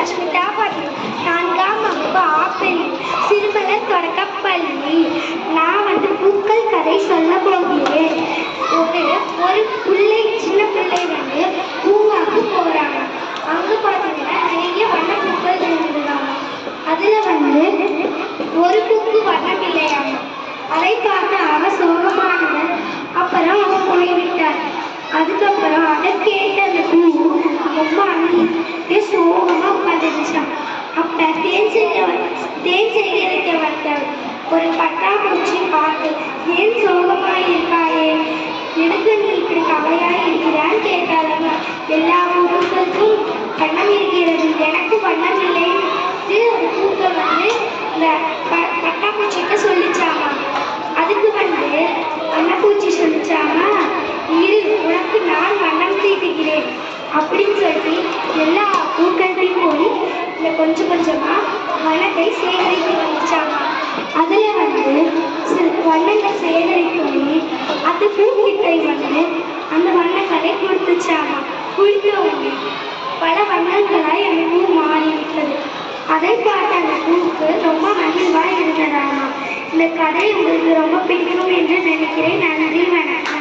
அஷ்மிதாபதி 4ஆம் வகுப்பு ஆப்பிள் சிறுமலர் தொடக்கப்பள்ளி. நான் பூக்கள் கதை சொல்ல போகிறேன். ஒரு பிள்ளை சின்ன பிள்ளை பூங்காக்கு போகிறாங்க. அங்கே பார்த்தீங்கன்னா நிறைய வண்ணப்பூக்கள் இருந்துதாங்க. அதில் ஒரு பூக்கு வண்ணம் இல்லையாங்க. அதை பார்த்து அவ சோகமானவர். அப்புறம் அவ போய்விட்டார். அதுக்கப்புறம் அதை கேட்ட அந்த பூ ரொம்ப அங்கே சோகமாக உட்காந்துருச்சான். அப்போ தேன் சேகரிக்க வந்தவர் ஒரு பட்டாம்பூச்சி பார்த்து, ஏன் சோகமாக இருக்காயே, எனக்கு நீ இப்படி கவலையாக இருக்கிறான்னு கேட்டாங்க. எல்லா பூக்களுக்கும் வண்ணம் இருக்கிறது, எனக்கு வண்ணம் இல்லைன்னு ஒரு பூக்கள் இந்த பட்டாம்பூச்சிட்ட சொல்லிச்சாங்க. அதுக்கு வண்ணப்பூச்சி சொல்லிச்சாங்க, இரு உனக்கு நான் வண்ணம் தீட்டுகிறேன் அப்படின்னு சொல்லி எல்லா பூக்கள்லையும் போய் இந்த கொஞ்சம் கொஞ்சமாக வண்ணத்தை சேகரித்து வந்துச்சாங்க. அதில் சில வண்ணங்கள் சேகரித்தோன்னே அந்த பூக்கிட்டை அந்த வண்ணங்களை கொடுத்துச்சாங்க. குளித்தோன்னே பல வண்ணங்களாய் அந்த பூ மாறிவிட்டது. அதை பார்த்த அந்த பூவுக்கு ரொம்ப மகிழ்வாக இருந்ததாமா. இந்த கதை உங்களுக்கு ரொம்ப பிடிக்கும் என்று நினைக்கிறேன். நன்றி, வணக்கம்.